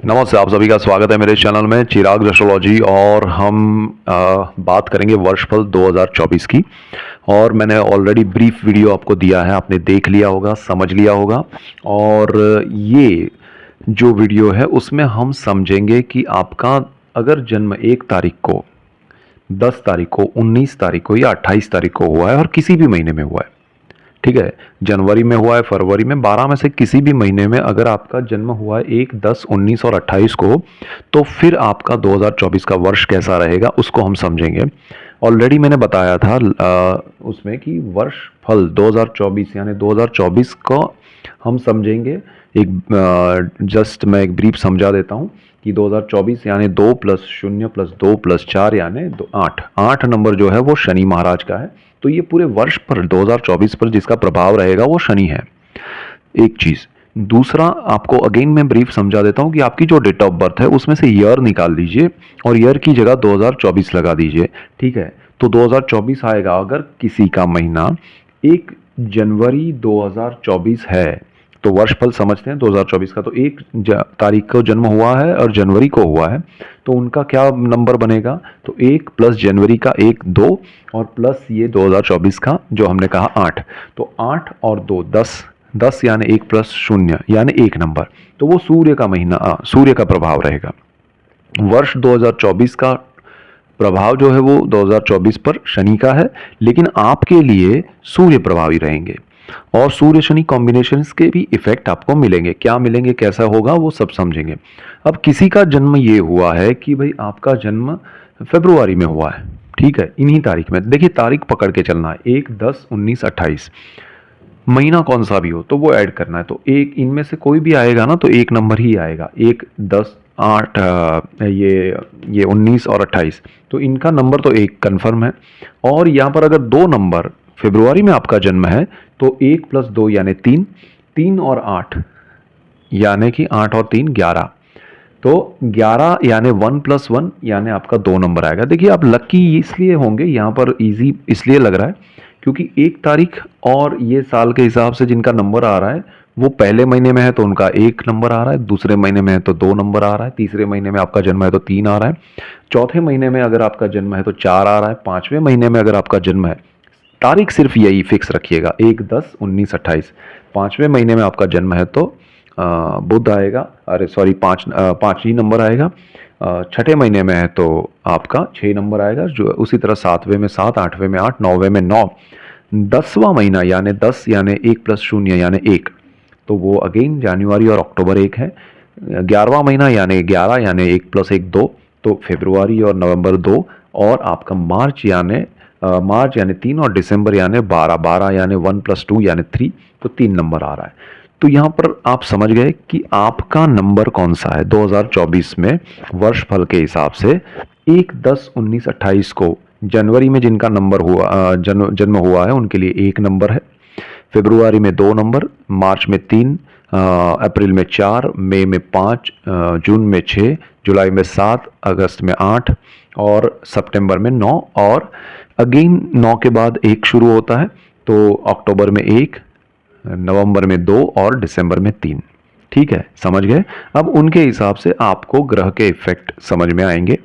नमस्ते, आप सभी का स्वागत है मेरे चैनल में चिराग एस्ट्रोलॉजी। और हम बात करेंगे वर्षफल 2024 की। और मैंने ऑलरेडी ब्रीफ वीडियो आपको दिया है, आपने देख लिया होगा, समझ लिया होगा। और ये जो वीडियो है उसमें हम समझेंगे कि आपका अगर जन्म 1 तारीख को, 10 तारीख को, 19 तारीख को या 28 तारीख को हुआ है और किसी भी महीने में हुआ है, ठीक है, जनवरी में हुआ है, फरवरी में, 12 में से किसी भी महीने में अगर आपका जन्म हुआ है 1, 10, 19 और 28 को, तो फिर आपका 2024 का वर्ष कैसा रहेगा उसको हम समझेंगे। ऑलरेडी मैंने बताया था उसमें कि वर्ष फल 2024 यानी 2024 को हम समझेंगे। एक जस्ट मैं एक ब्रीफ समझा देता हूँ कि 2024 यानी 2 + 0 + 2 + 4 यानी 8 नंबर जो है वो शनि महाराज का है। तो ये पूरे वर्ष पर 2024 पर जिसका प्रभाव रहेगा वो शनि है, एक चीज। दूसरा, आपको अगेन मैं ब्रीफ समझा देता हूं कि आपकी जो डेट ऑफ बर्थ है उसमें से ईयर निकाल दीजिए और ईयर की जगह 2024 लगा दीजिए, ठीक है। तो 2024 आएगा अगर किसी का महीना 1 जनवरी 2024 है, तो वर्षफल समझते हैं 2024 का। तो 1 तारीख को जन्म हुआ है और जनवरी को हुआ है, तो उनका क्या नंबर बनेगा? तो 1 + जनवरी का 1 2 और प्लस ये 2024 का जो हमने कहा 8। तो 8 और 2 10, 10 यानी 1 + 0 यानी 1 नंबर। तो वो सूर्य का महीना, सूर्य का प्रभाव रहेगा। वर्ष 2024 का प्रभाव जो है वो 2024 पर शनि का है, लेकिन आपके लिए सूर्य प्रभावी रहेंगे और सूर्य शनि कॉम्बिनेशंस के भी इफेक्ट आपको मिलेंगे। क्या मिलेंगे, कैसा होगा, वो सब समझेंगे। अब किसी का जन्म ये हुआ है कि भाई आपका जन्म फरवरी में हुआ है, ठीक है, इन्हीं तारीख में। देखिए तारीख पकड़ के चलना है, 1, 10, 19, 28। महीना कौन सा भी हो तो वो ऐड करना है। तो एक इनमें से कोई भी आएगा ना तो एक नंबर ही आएगा, 1, 10, 8, ये 19 और 28। तो इनका नंबर तो एक कन्फर्म है। और यहाँ पर अगर 2 नंबर फरवरी में आपका जन्म है तो 1 + 2 यानी 3, 3 और 8 यानी कि 8 और 3 11। तो 11 यानी 1 + 1 यानी आपका 2 नंबर आएगा। देखिए आप लकी इसलिए होंगे, यहाँ पर इजी इसलिए लग रहा है क्योंकि 1 तारीख और ये साल के हिसाब से जिनका नंबर आ रहा है वो पहले महीने में है तो उनका 1 नंबर आ रहा है, दूसरे महीने में है तो 2 नंबर आ रहा है, तीसरे महीने में आपका जन्म है तो 3 आ रहा है, चौथे महीने में अगर आपका जन्म है तो 4 आ रहा है, पांचवें महीने में अगर आपका जन्म है, तारीख सिर्फ यही फिक्स रखिएगा 1, 10, 19, 28। पांचवें महीने में आपका जन्म है तो बुध आएगा, अरे सॉरी, पाँच ही नंबर आएगा। छठे महीने में है तो आपका 6 नंबर आएगा, जो उसी तरह 7वें में 7, 8वें में 8, 9वें में 9। 10वां महीना यानी 10 यानी 1 + 0 यानी 1, तो वो अगेन जनवरी और अक्टूबर 1 है। 11वां महीना यानी 11 यानी 1 + 1 2, तो फरवरी और नवंबर 2। और आपका मार्च यानी 3 और दिसंबर यानी 12, 12 यानी 1 + 2 यानी 3, तो 3 नंबर आ रहा है। तो यहाँ पर आप समझ गए कि आपका नंबर कौन सा है 2024 में वर्षफल के हिसाब से। 1, 10, 19, 28 को जनवरी में जिनका नंबर हुआ, जन्म हुआ है उनके लिए 1 नंबर है, फरवरी में 2 नंबर, मार्च में 3, अप्रैल में 4, मई में 5, जून में 6, जुलाई में 7, अगस्त में 8 और सितंबर में 9। और अगेन 9 के बाद 1 शुरू होता है, तो अक्टूबर में 1, नवंबर में 2 और दिसंबर में 3। ठीक है, समझ गए। अब उनके हिसाब से आपको ग्रह के इफेक्ट समझ में आएंगे।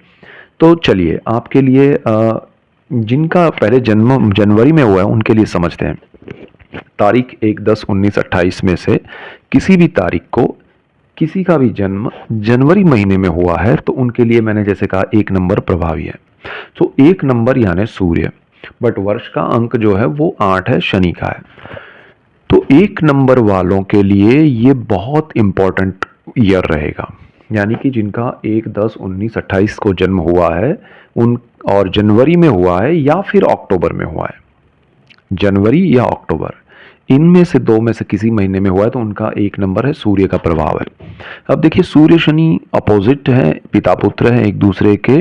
तो चलिए आपके लिए जिनका पहले जन्म जनवरी में हुआ है उनके लिए समझते हैं। तारीख 1, 10, 19, 28 में से किसी भी तारीख को किसी का भी जन्म जनवरी महीने में हुआ है तो उनके लिए मैंने जैसे कहा 1 नंबर प्रभावी है। तो 1 नंबर यानी सूर्य, बट वर्ष का अंक जो है वो 8 है, शनि का है। तो 1 नंबर वालों के लिए ये बहुत इंपॉर्टेंट ईयर रहेगा, यानी कि जिनका 1, 10, 19, 28 को जन्म हुआ है उन, और जनवरी में हुआ है या फिर अक्टूबर में हुआ है, जनवरी या अक्टूबर, इनमें से 2 में से किसी महीने में हुआ है तो उनका 1 नंबर है, सूर्य का प्रभाव है। अब देखिए सूर्य शनि अपोजिट है, पिता पुत्र है एक दूसरे के,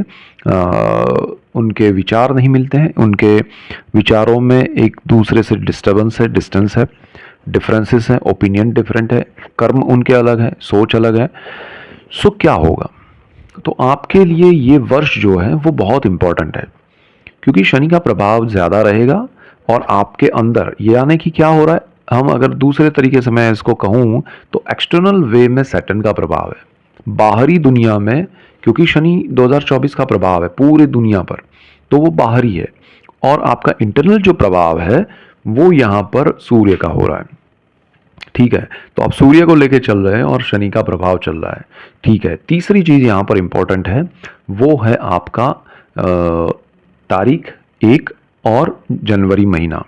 उनके विचार नहीं मिलते हैं, उनके विचारों में एक दूसरे से डिस्टर्बेंस है, डिस्टेंस है, डिफरेंसेस हैं, ओपिनियन डिफरेंट है, कर्म उनके अलग है, सोच अलग है। सो क्या होगा? तो आपके लिए ये वर्ष जो है वो बहुत इंपॉर्टेंट है क्योंकि शनि का प्रभाव ज़्यादा रहेगा और आपके अंदर, यानी कि क्या हो रहा है, हम अगर दूसरे तरीके से मैं इसको कहूँ तो एक्सटर्नल वे में सैटर्न का प्रभाव है। बाहरी दुनिया में, क्योंकि शनि 2024 का प्रभाव है पूरे दुनिया पर, तो वो बाहरी है। और आपका इंटरनल जो प्रभाव है वो यहाँ पर सूर्य का हो रहा है। ठीक है, तो आप सूर्य को लेके चल रहे हैं और शनि का प्रभाव चल रहा है। ठीक है, तीसरी चीज यहाँ पर इंपॉर्टेंट है, वो है आपका तारीख 1 और जनवरी महीना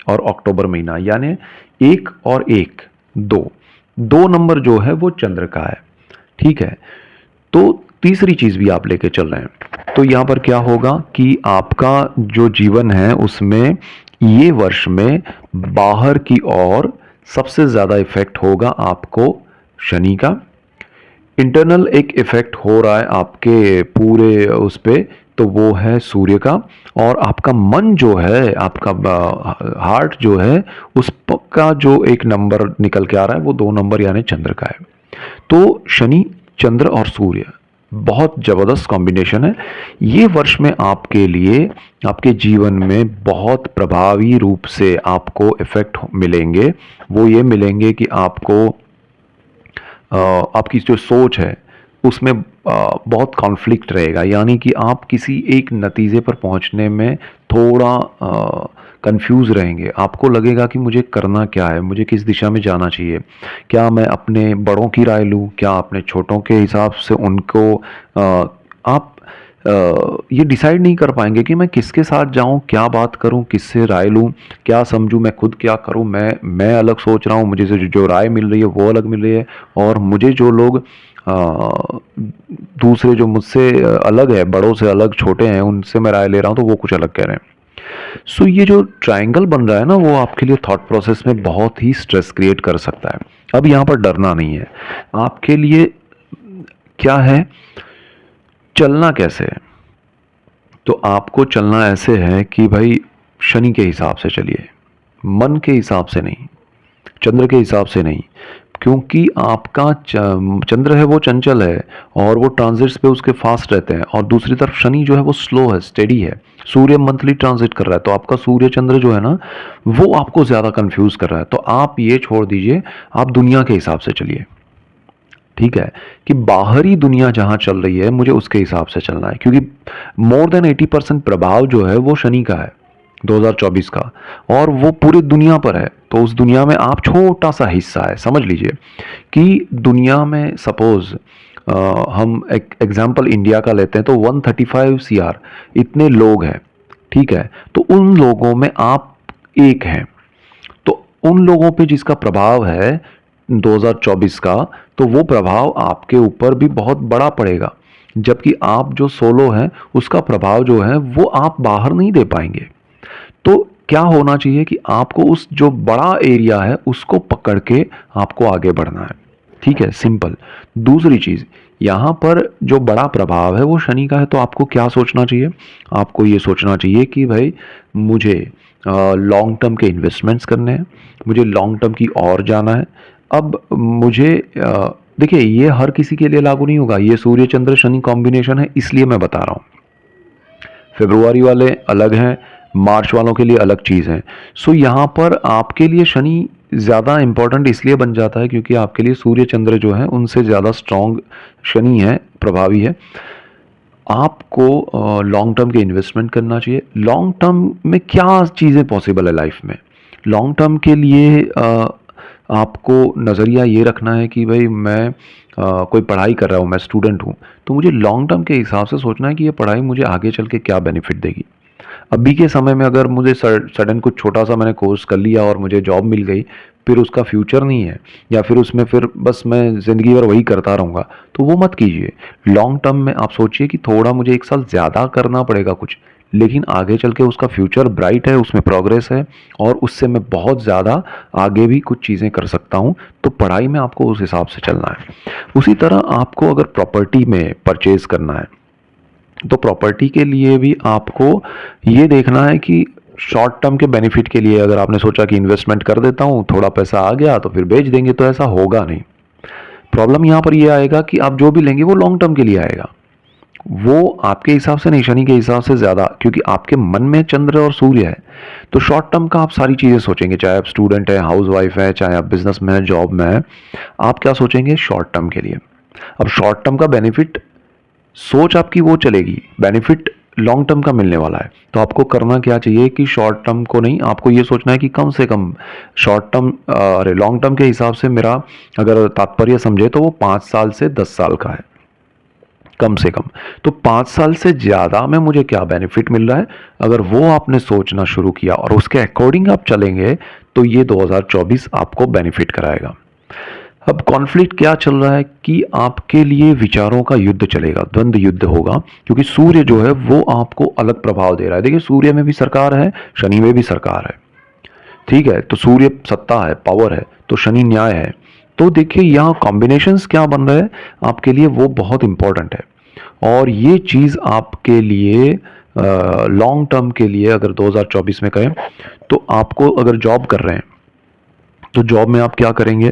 और अक्टूबर महीना, यानी 1 और 1 दो दो नंबर जो है वो चंद्र का है। ठीक है, तो तीसरी चीज भी आप लेके चल रहे हैं। तो यहां पर क्या होगा कि आपका जो जीवन है उसमें ये वर्ष में बाहर की ओर सबसे ज्यादा इफेक्ट होगा आपको शनि का। इंटरनल एक इफेक्ट हो रहा है आपके पूरे उस पे, तो वो है सूर्य का। और आपका मन जो है, आपका हार्ट जो है, उस का जो एक नंबर निकल के आ रहा है वो 2 नंबर यानी चंद्र का है। तो शनि, चंद्र और सूर्य बहुत जबरदस्त कॉम्बिनेशन है। ये वर्ष में आपके लिए, आपके जीवन में बहुत प्रभावी रूप से आपको इफेक्ट मिलेंगे। वो ये मिलेंगे कि आपको आपकी जो सोच है उसमें बहुत कॉन्फ्लिक्ट रहेगा, यानी कि आप किसी एक नतीजे पर पहुंचने में थोड़ा कंफ्यूज रहेंगे। आपको लगेगा कि मुझे करना क्या है, मुझे किस दिशा में जाना चाहिए, क्या मैं अपने बड़ों की राय लूं, क्या अपने छोटों के हिसाब से उनको आप ये डिसाइड नहीं कर पाएंगे कि मैं किसके साथ जाऊं, क्या बात करूं, किससे राय लूं, क्या समझूं, मैं खुद क्या करूं। मैं अलग सोच रहा हूं, मुझे जो राय मिल रही है वो अलग मिल रही है, और मुझे जो लोग दूसरे जो मुझसे अलग है, बड़ों से अलग, छोटे हैं, उनसे मैं राय ले रहा हूं तो वो कुछ अलग कह रहे हैं। सो ये जो ट्रायंगल बन रहा है ना, वो आपके लिए थॉट प्रोसेस में बहुत ही स्ट्रेस क्रिएट कर सकता है। अब यहाँ पर डरना नहीं है। आपके लिए क्या है, चलना कैसे है? तो आपको चलना ऐसे है कि भाई शनि के हिसाब से चलिए, मन के हिसाब से नहीं, चंद्र के हिसाब से नहीं। क्योंकि आपका चंद्र है वो चंचल है और वो ट्रांजिट्स पे उसके फास्ट रहते हैं, और दूसरी तरफ शनि जो है वो स्लो है, स्टेडी है। सूर्य मंथली ट्रांजिट कर रहा है, तो आपका सूर्य चंद्र जो है ना, वो आपको ज्यादा कंफ्यूज कर रहा है। तो आप ये छोड़ दीजिए, आप दुनिया के हिसाब से चलिए। ठीक है, कि बाहरी दुनिया जहां चल रही है मुझे उसके हिसाब से चलना है, क्योंकि मोर देन 80% प्रभाव जो है वो शनि का है 2024 का, और वो पूरी दुनिया पर है। तो उस दुनिया में आप छोटा सा हिस्सा है। समझ लीजिए कि दुनिया में सपोज हम एक एग्जांपल इंडिया का लेते हैं, तो 135 सीआर इतने लोग हैं। ठीक है, तो उन लोगों में आप एक हैं। तो उन लोगों पे जिसका प्रभाव है 2024 का, तो वो प्रभाव आपके ऊपर भी बहुत बड़ा पड़ेगा। जबकि आप जो सोलो हैं उसका प्रभाव जो है वो आप बाहर नहीं दे पाएंगे। तो क्या होना चाहिए कि आपको उस जो बड़ा एरिया है उसको पकड़ के आपको आगे बढ़ना है। ठीक है, सिंपल। दूसरी चीज, यहां पर जो बड़ा प्रभाव है वो शनि का है, तो आपको क्या सोचना चाहिए? आपको ये सोचना चाहिए कि भाई मुझे लॉन्ग टर्म के इन्वेस्टमेंट्स करने हैं, मुझे लॉन्ग टर्म की ओर जाना है। अब मुझे देखिए, ये हर किसी के लिए लागू नहीं होगा, ये सूर्य चंद्र शनि कॉम्बिनेशन है, इसलिए मैं बता रहा हूं। फेब्रुआरी वाले अलग हैं, मार्च वालों के लिए अलग चीज़ है। सो यहाँ पर आपके लिए शनि ज़्यादा इंपॉर्टेंट इसलिए बन जाता है क्योंकि आपके लिए सूर्य चंद्र जो है उनसे ज़्यादा स्ट्रॉन्ग शनि है, प्रभावी है। आपको लॉन्ग टर्म के इन्वेस्टमेंट करना चाहिए। लॉन्ग टर्म में क्या चीज़ें पॉसिबल है लाइफ में? लॉन्ग टर्म के लिए आपको नज़रिया ये रखना है कि भाई मैं कोई पढ़ाई कर रहा हूँ, मैं स्टूडेंट हूँ, तो मुझे लॉन्ग टर्म के हिसाब से सोचना है कि ये पढ़ाई मुझे आगे चल के क्या बेनिफिट देगी। अभी के समय में अगर मुझे सडन कुछ छोटा सा मैंने कोर्स कर लिया और मुझे जॉब मिल गई, फिर उसका फ्यूचर नहीं है, या फिर उसमें फिर बस मैं ज़िंदगी भर वही करता रहूँगा, तो वो मत कीजिए। लॉन्ग टर्म में आप सोचिए कि थोड़ा मुझे 1 साल ज़्यादा करना पड़ेगा कुछ, लेकिन आगे चल के उसका फ्यूचर ब्राइट है, उसमें प्रोग्रेस है, और उससे मैं बहुत ज़्यादा आगे भी कुछ चीज़ें कर सकता हूँ। तो पढ़ाई में आपको उस हिसाब से चलना है। उसी तरह आपको अगर प्रॉपर्टी में परचेज करना है, तो प्रॉपर्टी के लिए भी आपको ये देखना है कि शॉर्ट टर्म के बेनिफिट के लिए अगर आपने सोचा कि इन्वेस्टमेंट कर देता हूं, थोड़ा पैसा आ गया तो फिर बेच देंगे, तो ऐसा होगा नहीं। प्रॉब्लम यहां पर ये आएगा कि आप जो भी लेंगे वो लॉन्ग टर्म के लिए आएगा, वो आपके हिसाब से नहीं, शनि के हिसाब से ज्यादा, क्योंकि आपके मन में चंद्र और सूर्य है। तो शॉर्ट टर्म का आप सारी चीजें सोचेंगे, चाहे आप स्टूडेंट है, हाउस वाइफ है, चाहे आप बिजनेस में है, जॉब में है, आप क्या सोचेंगे शॉर्ट टर्म के लिए। अब शॉर्ट टर्म का बेनिफिट सोच आपकी वो चलेगी, बेनिफिट लॉन्ग टर्म का मिलने वाला है। तो आपको करना क्या चाहिए कि शॉर्ट टर्म को नहीं, आपको ये सोचना है कि कम से कम शॉर्ट टर्म अरे लॉन्ग टर्म के हिसाब से मेरा अगर तात्पर्य समझे तो वो 5 साल से 10 साल का है कम से कम। तो 5 साल से ज़्यादा में मुझे क्या बेनिफिट मिल रहा है, अगर वो आपने सोचना शुरू किया और उसके अकॉर्डिंग आप चलेंगे तो ये 2024 आपको बेनिफिट कराएगा। अब कॉन्फ्लिक्ट क्या चल रहा है कि आपके लिए विचारों का युद्ध चलेगा, द्वंद्व युद्ध होगा, क्योंकि सूर्य जो है वो आपको अलग प्रभाव दे रहा है। देखिए सूर्य में भी सरकार है, शनि में भी सरकार है, ठीक है। तो सूर्य सत्ता है, पावर है, तो शनि न्याय है। तो देखिए यहाँ कॉम्बिनेशंस क्या बन रहे हैं आपके लिए, वो बहुत इंपॉर्टेंट है। और ये चीज़ आपके लिए लॉन्ग टर्म के लिए अगर 2024 में कहें तो आपको अगर जॉब कर रहे हैं तो जॉब में आप क्या करेंगे,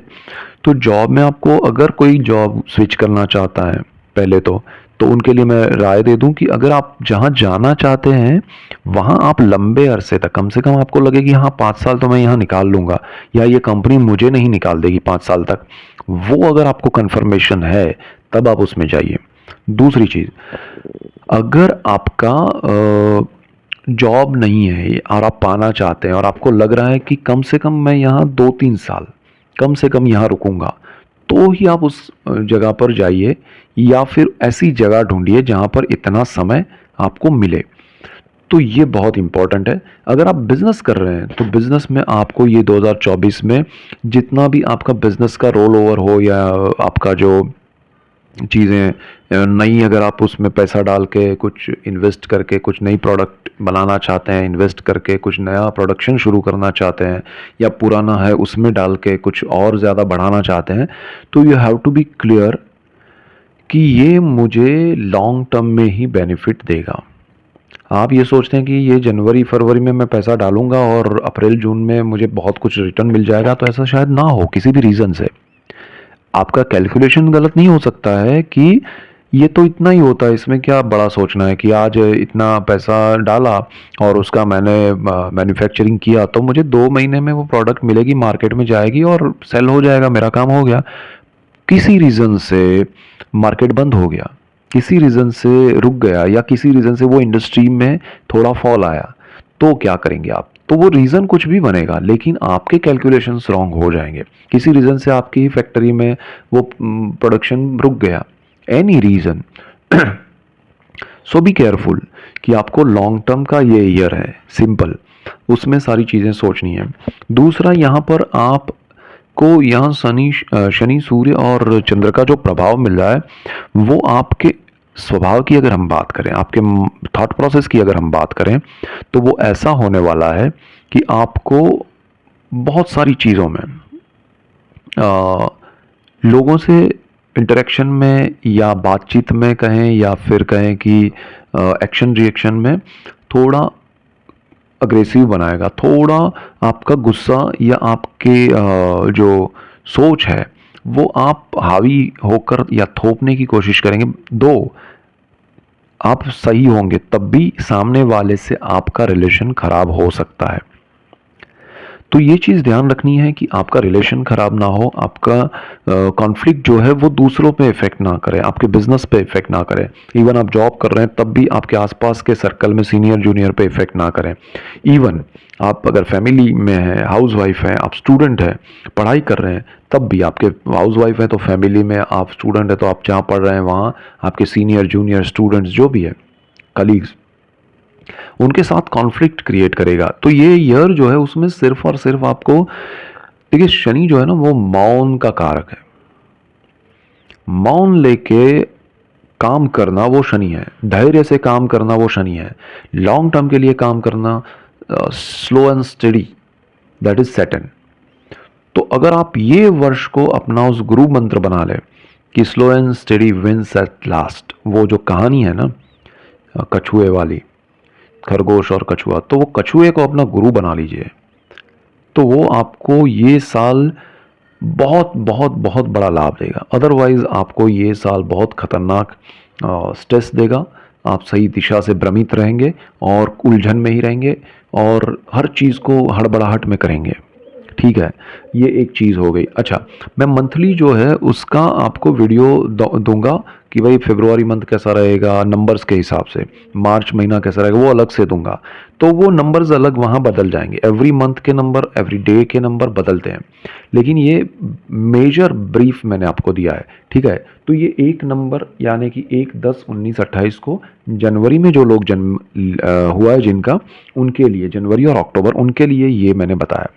तो जॉब में आपको अगर कोई जॉब स्विच करना चाहता है पहले तो उनके लिए मैं राय दे दूं कि अगर आप जहां जाना चाहते हैं वहां आप लंबे अरसे तक, कम से कम आपको लगे कि हाँ 5 साल तो मैं यहाँ निकाल लूंगा या ये कंपनी मुझे नहीं निकाल देगी 5 साल तक, वो अगर आपको कंफर्मेशन है तब आप उसमें जाइए। दूसरी चीज, अगर आपका जॉब नहीं है और आप पाना चाहते हैं और आपको लग रहा है कि कम से कम मैं यहाँ 2-3 साल कम से कम यहाँ रुकूंगा, तो ही आप उस जगह पर जाइए या फिर ऐसी जगह ढूंढिए जहाँ पर इतना समय आपको मिले। तो ये बहुत इंपॉर्टेंट है। अगर आप बिजनेस कर रहे हैं तो बिजनेस में आपको ये 2024 में जितना भी आपका बिजनेस का रोल ओवर हो या आपका जो चीज़ें नई, अगर आप उसमें पैसा डाल के कुछ इन्वेस्ट करके कुछ नई प्रोडक्ट बनाना चाहते हैं, इन्वेस्ट करके कुछ नया प्रोडक्शन शुरू करना चाहते हैं, या पुराना है उसमें डाल के कुछ और ज़्यादा बढ़ाना चाहते हैं, तो you have to be clear कि ये मुझे लॉन्ग टर्म में ही बेनिफिट देगा। आप ये सोचते हैं कि ये जनवरी फरवरी में मैं पैसा डालूंगा और अप्रैल जून में मुझे बहुत कुछ रिटर्न मिल जाएगा, तो ऐसा शायद ना हो किसी भी रीज़न से। आपका कैलकुलेशन गलत नहीं हो सकता है कि ये तो इतना ही होता है, इसमें क्या बड़ा सोचना है कि आज इतना पैसा डाला और उसका मैंने मैन्युफैक्चरिंग किया तो मुझे 2 महीने में वो प्रोडक्ट मिलेगी, मार्केट में जाएगी और सेल हो जाएगा, मेरा काम हो गया। किसी रीज़न से मार्केट बंद हो गया, किसी रीज़न से रुक गया या किसी रीज़न से वो इंडस्ट्री में थोड़ा फॉल आया, तो क्या करेंगे आप? तो वो रीज़न कुछ भी बनेगा लेकिन आपके कैलकुलेशंस रॉन्ग हो जाएंगे। किसी रीज़न से आपकी फैक्ट्री में वो प्रोडक्शन रुक गया, any reason. So be careful कि आपको लॉन्ग टर्म का ये ईयर है, सिंपल, उसमें सारी चीज़ें सोचनी है। दूसरा, यहाँ पर आप को यहाँ शनि सूर्य और चंद्र का जो प्रभाव मिल रहा है वो आपके स्वभाव की अगर हम बात करें, आपके थॉट प्रोसेस की अगर हम बात करें, तो वो ऐसा होने वाला है कि आपको बहुत सारी चीज़ों में लोगों से इंटरेक्शन में या बातचीत में कहें या फिर कहें कि एक्शन रिएक्शन में थोड़ा अग्रेसिव बनाएगा, थोड़ा आपका गुस्सा या आपके जो सोच है वो आप हावी होकर या थोपने की कोशिश करेंगे। दो आप सही होंगे तब भी सामने वाले से आपका रिलेशन खराब हो सकता है। तो ये चीज़ ध्यान रखनी है कि आपका रिलेशन खराब ना हो, आपका कॉन्फ्लिक्ट जो है वो दूसरों पे इफेक्ट ना करे, आपके बिजनेस पे इफेक्ट ना करे। इवन आप जॉब कर रहे हैं तब भी आपके आसपास के सर्कल में सीनियर जूनियर पे इफेक्ट ना करें। इवन आप अगर फैमिली में हैं, हाउस वाइफ हैं, आप स्टूडेंट हैं, पढ़ाई कर रहे हैं, तब भी आपके हाउस वाइफ हैं तो फैमिली में, आप स्टूडेंट हैं तो आप जहाँ पढ़ रहे हैं वहाँ आपके सीनियर जूनियर स्टूडेंट्स जो भी है, कलीग्स, उनके साथ कॉन्फ्लिक्ट क्रिएट करेगा। तो ये ईयर जो है उसमें सिर्फ और सिर्फ आपको, देखिए शनि जो है ना वो मौन का कारक है, मौन लेके काम करना वो शनि है, धैर्य से काम करना वो शनि है, लॉन्ग टर्म के लिए काम करना slow and study, that is Saturn. तो अगर आप ये वर्ष को अपना उस गुरु मंत्र बना ले कि slow and study wins at last, वो जो कहानी है ना कछुए वाली, खरगोश और कछुआ, तो वो कछुए को अपना गुरु बना लीजिए, तो वो आपको ये साल बहुत बहुत बहुत बड़ा लाभ देगा। अदरवाइज आपको ये साल बहुत खतरनाक स्ट्रेस देगा, आप सही दिशा से भ्रमित रहेंगे और उलझन में ही रहेंगे और हर चीज़ को हड़बड़ाहट में करेंगे, ठीक है, ये एक चीज़ हो गई। अच्छा, मैं मंथली जो है उसका आपको वीडियो दूंगा कि भाई फरवरी मंथ कैसा रहेगा नंबर्स के हिसाब से, मार्च महीना कैसा रहेगा वो अलग से दूंगा। तो वो नंबर्स अलग वहाँ बदल जाएंगे, एवरी मंथ के नंबर, एवरी डे के नंबर बदलते हैं, लेकिन ये मेजर ब्रीफ मैंने आपको दिया है। ठीक है, तो ये एक नंबर यानी कि 1, 10, 19, 28 को जनवरी में जो लोग जन्म हुआ है जिनका, उनके लिए जनवरी और अक्टूबर उनके लिए ये मैंने बताया।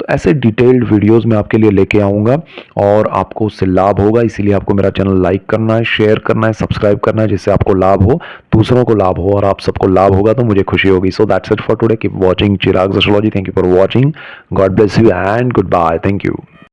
तो ऐसे डिटेल्ड वीडियोस मैं आपके लिए लेके आऊँगा और आपको उससे लाभ होगा, इसीलिए आपको मेरा चैनल लाइक करना है, शेयर करना है, सब्सक्राइब करना है, जिससे आपको लाभ हो, दूसरों को लाभ हो और आप सबको लाभ होगा तो मुझे खुशी होगी। So that's it for today, keep watching Chirag astrology. Thank you for watching, God bless you and goodbye, thank you.